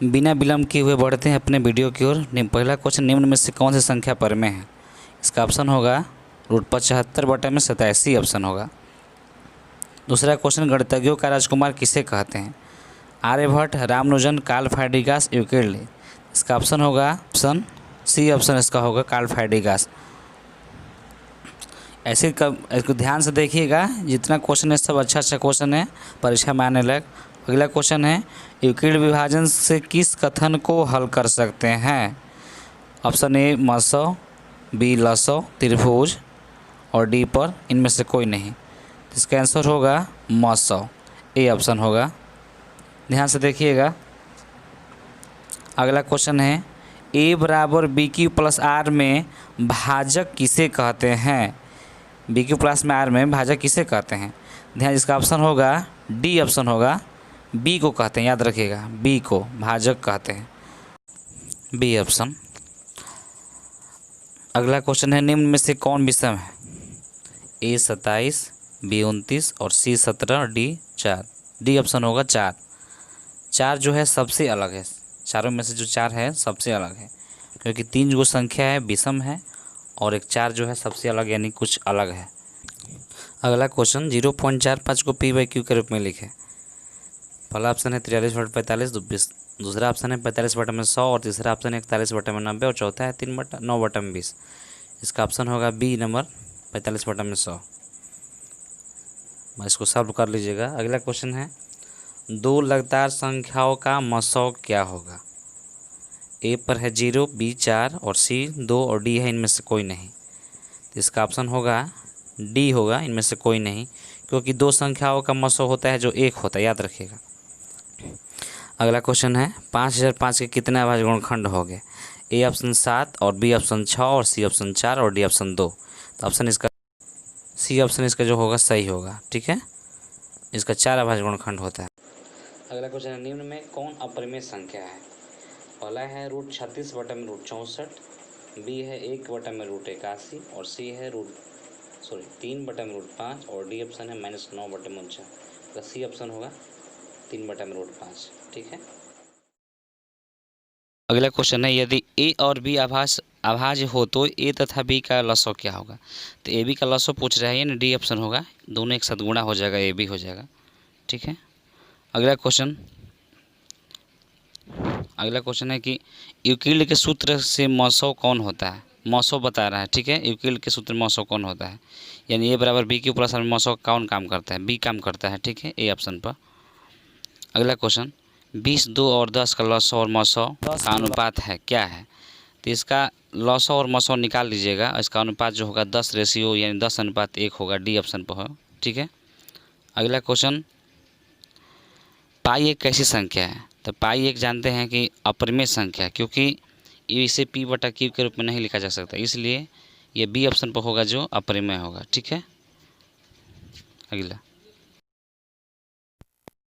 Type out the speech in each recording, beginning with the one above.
बिना विलंब किए हुए बढ़ते हैं अपने वीडियो की ओर। पहला क्वेश्चन, निम्न में से कौन सी संख्या पर में है? इसका ऑप्शन होगा √75/87 ऑप्शन होगा। दूसरा क्वेश्चन, गणितज्ञों का राजकुमार किसे कहते हैं? Aryabhata, Ramanujan, Carl Friedrich Gauss, Euclid. इसका ऑप्शन होगा ऑप्शन सी ऑप्शन इसका होगा कार्ल फ्राइडिगास। ऐसे इसको ध्यान से देखिएगा, जितना क्वेश्चन है सब अच्छा क्वेश्चन है, परीक्षा में आने लायक। अगला क्वेश्चन है, यूक्लिड विभाजन से किस कथन को हल कर सकते हैं? ऑप्शन ए मसौ, बी लसौ, त्रिभुज और डी पर इनमें से कोई नहीं। इसका आंसर होगा मसौ, ए ऑप्शन होगा। ध्यान से देखिएगा। अगला क्वेश्चन है, ए बराबर बी क्यू प्लस आर में भाजक किसे कहते हैं? बी क्यू प्लस में आर में भाजक किसे कहते हैं? ध्यान, इसका ऑप्शन होगा डी ऑप्शन होगा, बी को कहते हैं, याद रखिएगा, बी को भाजक कहते हैं, बी ऑप्शन। अगला क्वेश्चन है, निम्न में से कौन विषम है? ए 27, बी 29 और सी 17 और डी 4। डी ऑप्शन होगा 4। 4 जो है सबसे अलग है, चारों में से जो 4 है सबसे अलग है, क्योंकि 3 जो संख्या है विषम है और एक 4 जो है सबसे अलग यानी कुछ अलग है। अगला क्वेश्चन, 0.45 को पी बाई क्यू के रूप में लिखे। पहला ऑप्शन है 43/45, दूसरा ऑप्शन है 45/100 और तीसरा ऑप्शन है 41/90 और चौथा है 3/9/20। इसका ऑप्शन होगा बी नंबर 45/100। इसको सॉल्व कर लीजिएगा। अगला क्वेश्चन है, दो लगातार संख्याओं का मसौ क्या होगा? ए पर है 0, बी 4 और सी 2 और डी है इनमें से कोई नहीं। तो इसका ऑप्शन होगा डी होगा, इनमें से कोई नहीं, क्योंकि दो संख्याओं का मसौ होता है जो एक होता है, याद रखिएगा। अगला क्वेश्चन है, 5005 के कितने अभाज्य गुणनखंड हो गए? ए ऑप्शन 7 और बी ऑप्शन 6 और सी ऑप्शन 4 और डी ऑप्शन 2। तो ऑप्शन इसका सी ऑप्शन इसका जो होगा सही होगा, ठीक है। इसका 4 अभाज्य गुणनखंड होता है। अगला क्वेश्चन है, निम्न में कौन अपरिमेय संख्या है? पहला है √36/√64, बी है 1/√81 और सी है 3/√5 और डी ऑप्शन है -9/49। तो सी ऑप्शन होगा 3/√5, ठीक है। अगला क्वेश्चन है, यदि ए और बी अभाज्य हो तो ए तथा बी का लसौ क्या होगा? तो ए बी का लसौ पूछ रहा है, यानी डी ऑप्शन होगा, दोनों एक साथ गुणा हो जाएगा, ए बी हो जाएगा, ठीक है। अगला क्वेश्चन है कि यूक्लिड के सूत्र से मसौ कौन होता है? मसौ बता रहा है, ठीक है। यूक्लिड के सूत्र में मसौ कौन होता है, यानी ए बराबर बी क्यू प्लस आर में मसौ कौन काम करता है? बी काम करता है, ठीक है, ए ऑप्शन पर। अगला क्वेश्चन, 20, 2 और 10 का लसौ और मसौ का अनुपात है क्या है? तो इसका लसौ और मसौ निकाल लीजिएगा, इसका अनुपात जो होगा 10 रेशियो यानी 10:1 होगा, डी ऑप्शन पर हो, ठीक है। अगला क्वेश्चन, पाई एक कैसी संख्या है? तो पाई एक जानते हैं कि अपरिमेय संख्या, क्योंकि इसे p/q के रूप में नहीं लिखा जा सकता, इसलिए ये बी ऑप्शन पर होगा जो अपरिमेय होगा, ठीक है।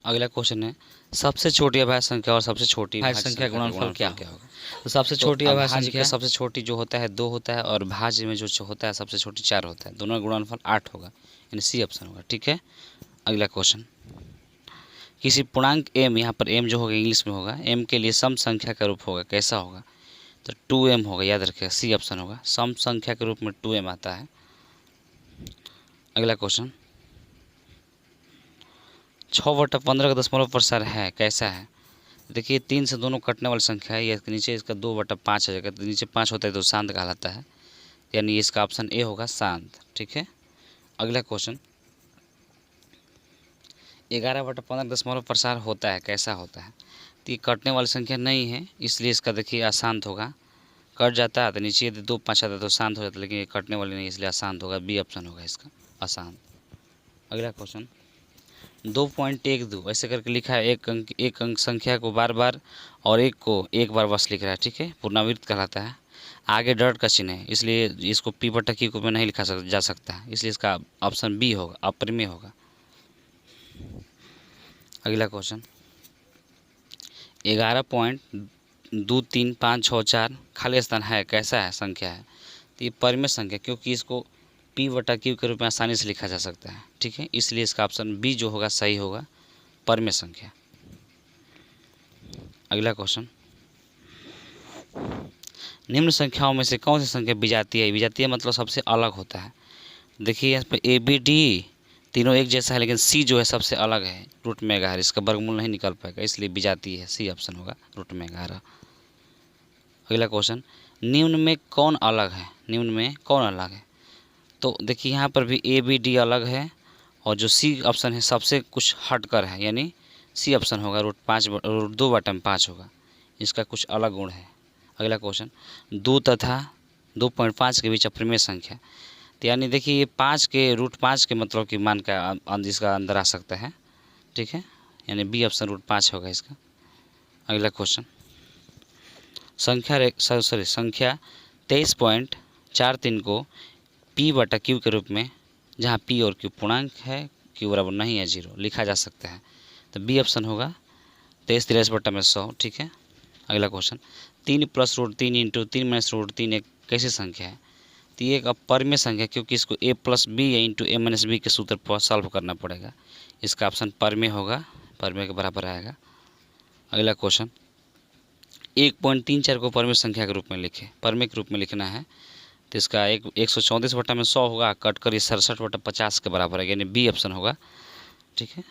अगला क्वेश्चन है, सबसे छोटी अभाज्य संख्या और सबसे छोटी भाज्य संख्या गुणनफल क्या होगा? तो सबसे छोटी अभाज्य संख्या सबसे छोटी जो होता है 2 होता है और भाज्य में जो होता है सबसे छोटी 4 होता है, दोनों का गुणनफल 8 होगा, यानी सी ऑप्शन होगा, ठीक है। अगला क्वेश्चन, किसी पूर्णांक m, यहाँ पर m जो होगा इंग्लिश में होगा, m के लिए सम संख्या का रूप होगा, कैसा होगा? तो 2m होगा, याद रखिएगा, सी ऑप्शन होगा, सम संख्या के रूप में 2m आता है। अगला क्वेश्चन, 6/15 का दशमलव प्रसार है, कैसा है? देखिए 3 से दोनों कटने वाली संख्या है, ये नीचे इसका 2/5 आ जाएगा, तो नीचे 5 होता है तो शांत कहलाता है, यानी इसका ऑप्शन ए होगा शांत, ठीक है। अगला क्वेश्चन, 11/15 दशमलव प्रसार होता है, कैसा होता है? तो ये कटने वाली संख्या नहीं है, इसलिए इसका देखिए अशांत होगा, कट जाता है तो नीचे यदि 2 5 आता है तो शांत हो जाता है, लेकिन ये कटने वाली नहीं, इसलिए अशांत होगा, बी ऑप्शन होगा इसका, अशांत। अगला क्वेश्चन, 2.12 ऐसे करके लिखा है, एक अंक संख्या को बार बार और एक को एक बार बस लिख रहा है, ठीक है, पुनरावृत्त कहलाता है। आगे डॉट का चिन्ह है, इसलिए इसको p/q में नहीं लिखा जा सकता है, इसलिए इसका ऑप्शन बी होगा, अपरिमेय होगा। अगला क्वेश्चन, 11.23564 खाली स्थान है, कैसा है संख्या है? तो ये परिमेय संख्या, क्योंकि इसको p/q के रूप में आसानी से लिखा जा सकता है, ठीक है, इसलिए इसका ऑप्शन बी जो होगा सही होगा, परिमेय संख्या। अगला क्वेश्चन, निम्न संख्याओं में से कौन सी संख्या विजातीय है? विजातीय मतलब सबसे अलग होता है। देखिए यहाँ पे ए बी डी तीनों एक जैसा है, लेकिन सी जो है सबसे अलग है, रूट में 11, इसका वर्गमूल नहीं निकल पाएगा, इसलिए विजातीय है, सी ऑप्शन होगा, रूट में 11। अगला क्वेश्चन, निम्न में कौन अलग है? निम्न में कौन अलग है? तो देखिए यहाँ पर भी ए बी डी अलग है, और जो सी ऑप्शन है सबसे कुछ हट कर है, यानी सी ऑप्शन होगा, रूट 2/5 होगा, इसका कुछ अलग गुण है। अगला क्वेश्चन, 2 तथा 2.5 के बीच अप्रिमेय संख्या, तो यानी देखिए ये 5 के रूट 5 के मतलब कि मान का इसका अंदर आ सकता है, ठीक है, यानी बी ऑप्शन रूट 5 होगा इसका। अगला क्वेश्चन, संख्या 23.43 को p/q के रूप में, जहाँ p और q पूर्णांक है, q बराबर नहीं है 0, लिखा जा सकता है, तो बी ऑप्शन होगा 23/100, ठीक है। अगला क्वेश्चन, 3 + √3 × 3 - √3 एक कैसी संख्या है? तो ये एक अपरिमेय संख्या, क्योंकि इसको a + b × a - b के सूत्र पर सॉल्व करना पड़ेगा, इसका ऑप्शन परिमेय होगा, परिमेय के बराबर आएगा। अगला क्वेश्चन, 1.34 को परिमेय संख्या के रूप में लिखें, परिमेय के रूप में लिखना है, तो इसका 134/100 होगा, कट कर ये 67/50 के बराबर है, यानी बी ऑप्शन होगा, ठीक है।